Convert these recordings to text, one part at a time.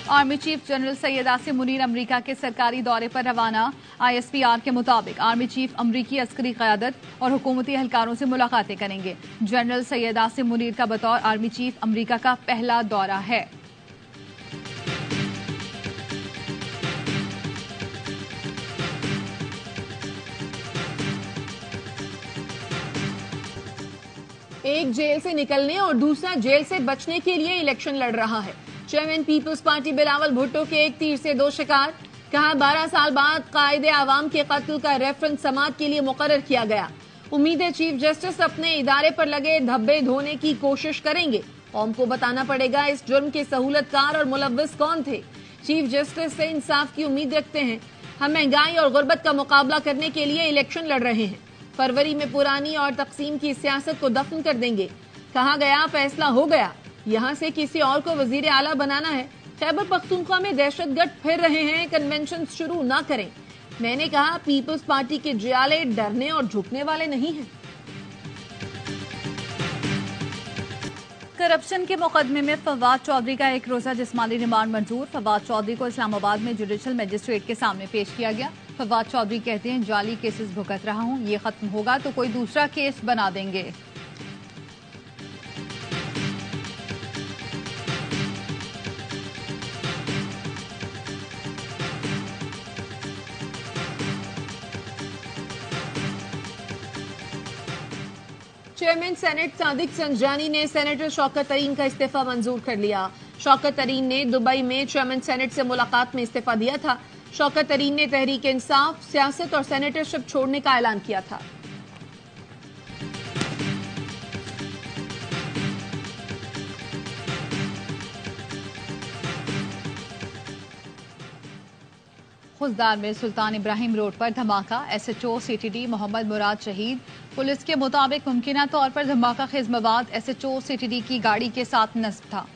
Army chief general Syed Asim Munir अमरीका के सरकारी दौरे पर रवाना। ISPR के मुताबिक आर्मी चीफ अमरीकी अस्करी क़यादत और हुकूमती एहलकारों से मुलाकातें करेंगे। जनरल सैयद आसिम मुनीर का बतौर आर्मी चीफ अमरीका का पहला दौरा है। एक जेल से निकलने और दूसरा जेल से बचने के लिए इलेक्शन लड़ रहा है। चेयरमैन पीपल्स पार्टी बिलावल भुट्टो के एक तीर से दो शिकार। कहा 12 साल बाद कायदे आवाम के कत्ल का रेफरेंस समाअत के लिए मुकर्रर किया गया। उम्मीद है चीफ जस्टिस अपने इदारे पर लगे धब्बे धोने की कोशिश करेंगे। कौम को बताना पड़ेगा इस जुर्म के सहूलतकार और मुलव्विस कौन थे। चीफ जस्टिस से इंसाफ की उम्मीद रखते हैं। हम महंगाई और गुर्बत का मुकाबला करने के लिए इलेक्शन लड़ रहे हैं। फरवरी में पुरानी और तकसीम की सियासत को दफन कर देंगे। कहा गया फैसला हो गया, यहाँ से किसी और को वजीर आला बनाना है। खैबर पख्तूनख्वा में दहशतगर्द फिर रहे हैं, कन्वेंशन शुरू ना करें। मैंने कहा पीपल्स पार्टी के जियाले डरने और झुकने वाले नहीं हैं। करप्शन के मुकदमे में फवाद चौधरी का एक रोजा जिस्मानी रिमांड मंजूर। फवाद चौधरी को इस्लामाबाद में जुडिशल मजिस्ट्रेट के सामने पेश किया गया। फवाद चौधरी कहते हैं जाली केसेस भुगत रहा हूं, ये खत्म होगा तो कोई दूसरा केस बना देंगे। चेयरमैन सेनेट सादिक संजानी ने सेनेटर शौकत तरीन का इस्तीफा मंजूर कर लिया। शौकत तरीन ने दुबई में चेयरमैन सेनेट से मुलाकात में इस्तीफा दिया था। शौकत तरीन ने तहरीक इंसाफ, सियासत और सेनेटरशिप छोड़ने का ऐलान किया था। खुजदार में सुल्तान इब्राहिम रोड पर धमाका। SHO CTD मोहम्मद मुराद शहीद। पुलिस के मुताबिक मुमकिना तौर पर धमाका खेज मवाद SHO CTD की गाड़ी के साथ नस्ब था।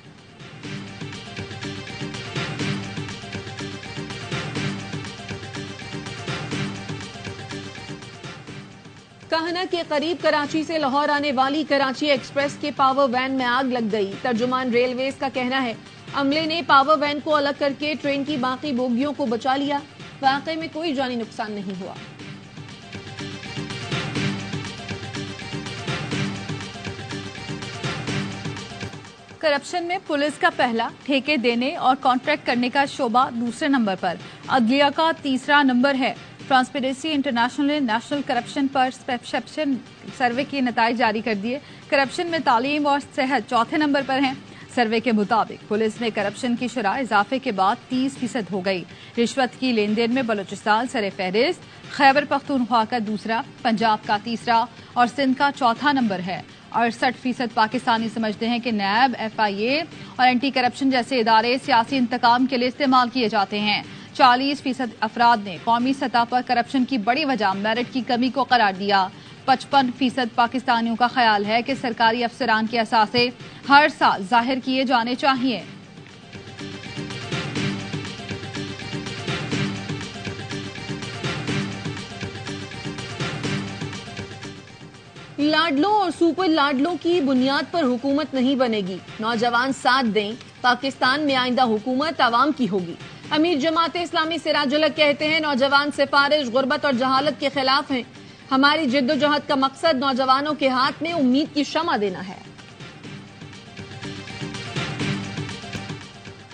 कहना के करीब कराची से लाहौर आने वाली कराची एक्सप्रेस के पावर वैन में आग लग गई। तर्जुमान रेलवेज का कहना है अमले ने पावर वैन को अलग करके ट्रेन की बाकी बोगियों को बचा लिया। वाकई में कोई जानी नुकसान नहीं हुआ। करप्शन में पुलिस का पहला, ठेके देने और कॉन्ट्रैक्ट करने का शोबा दूसरे नंबर पर, अदलिया का तीसरा नंबर है। ट्रांसपेरेंसी इंटरनेशनल ने नेशनल करप्शन परसेप्शन सर्वे के नताइज जारी कर दिए। करप्शन में तालीम और सेहत चौथे नंबर पर हैं। सर्वे के मुताबिक पुलिस में करप्शन की शरह इजाफे के बाद 30% हो गई। रिश्वत की लेन देन में बलूचिस्तान सरे फहरिस्त, खैबर पख्तूनख्वा का दूसरा, पंजाब का तीसरा और सिंध का चौथा नंबर है। 68% पाकिस्तानी समझते हैं कि नैब, FIA और एंटी करप्शन जैसे इदारे सियासी इंतकाम के लिए इस्तेमाल किए जाते हैं। 40% अफराद ने कौमी सतह पर करप्शन की बड़ी वजह मेरिट की कमी को करार दिया। 55% पाकिस्तानियों का ख्याल है कि सरकारी अफसरान के असासे हर साल जाहिर किए जाने चाहिए। लाडलों और सुपर लाडलों की बुनियाद पर हुकूमत नहीं बनेगी। नौजवान साथ दें, पाकिस्तान में आइंदा हुकूमत आवाम की होगी। अमीर जमाते इस्लामी सिराजुल हक कहते हैं नौजवान सिफारिश, गुर्बत और जहालत के खिलाफ हैं। हमारी जिद्दोजहद का मकसद नौजवानों के हाथ में उम्मीद की शमा देना है।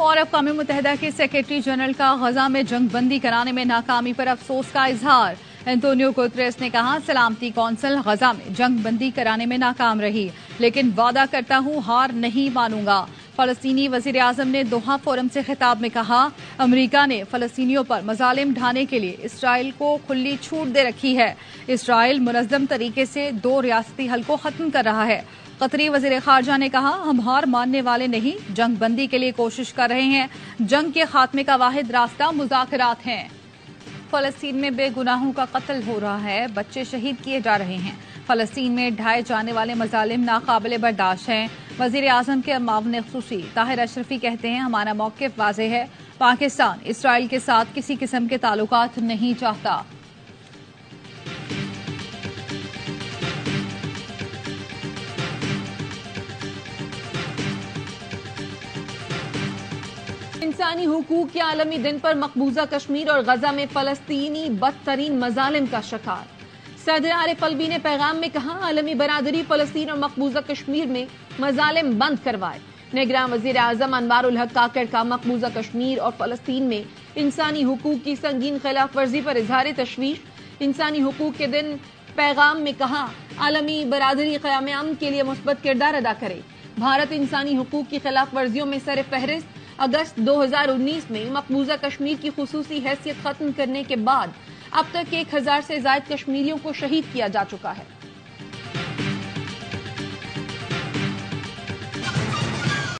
और अक़वाम मुत्तहिदा के सेक्रेटरी जनरल का गजा में जंग बंदी कराने में नाकामी पर अफसोस का इजहार। एंटोनियो गुतरेस ने कहा सलामती कौंसिल गजा में जंग बंदी कराने में नाकाम रही, लेकिन वादा करता हूँ हार नहीं मानूंगा। फलस्तीनी वजीर आजम ने दोहा फोरम से खिताब में कहा अमरीका ने फलस्तीनियों पर मजालिम ढाने के लिए इसराइल को खुली छूट दे रखी है। इसराइल मुनज़्ज़म तरीके से 2 रियासती हल को खत्म कर रहा है। कतरी वजीर खारजा ने कहा हम हार मानने वाले नहीं, जंग बंदी के लिए कोशिश कर रहे हैं। जंग के खात्मे का वाहिद रास्ता मुज़ाकरात हैं। फलस्तीन में बेगुनाहों का कत्ल हो रहा है, बच्चे शहीद किए जा रहे हैं। फलस्तीन में ढाए जाने वाले मजालिम नाकाबिले बर्दाश्त हैं। वजीर आजम के मामले खुसूसी ताहिर अशरफी कहते हैं हमारा मौक़िफ़ वाज़ेह है, पाकिस्तान इसराइल के साथ किसी किस्म के ताल्लुकात नहीं चाहता। انسانی حقوق کے عالمی دن پر مقبوضہ کشمیر اور غزہ میں فلسطینی بدترین مظالم کا شکار۔ صدر عارف الوی نے پیغام میں کہا عالمی برادری فلسطین اور مقبوضہ کشمیر میں مظالم بند کروائے۔ نگراں وزیر اعظم انوار الحق کاکڑ کا مقبوضہ کشمیر اور فلسطین میں انسانی حقوق کی سنگین خلاف ورزی پر اظہار تشویش۔ انسانی حقوق کے دن پیغام میں کہا عالمی برادری قیام امن کے لیے مثبت کردار ادا کرے۔ بھارت انسانی حقوق کی خلاف ورزیوں میں سر فہرست۔ اگست 2019 میں مقبوضہ کشمیر کی خصوصی حیثیت ختم کرنے کے بعد اب تک 1000 سے زائد کشمیریوں کو شہید کیا جا چکا ہے۔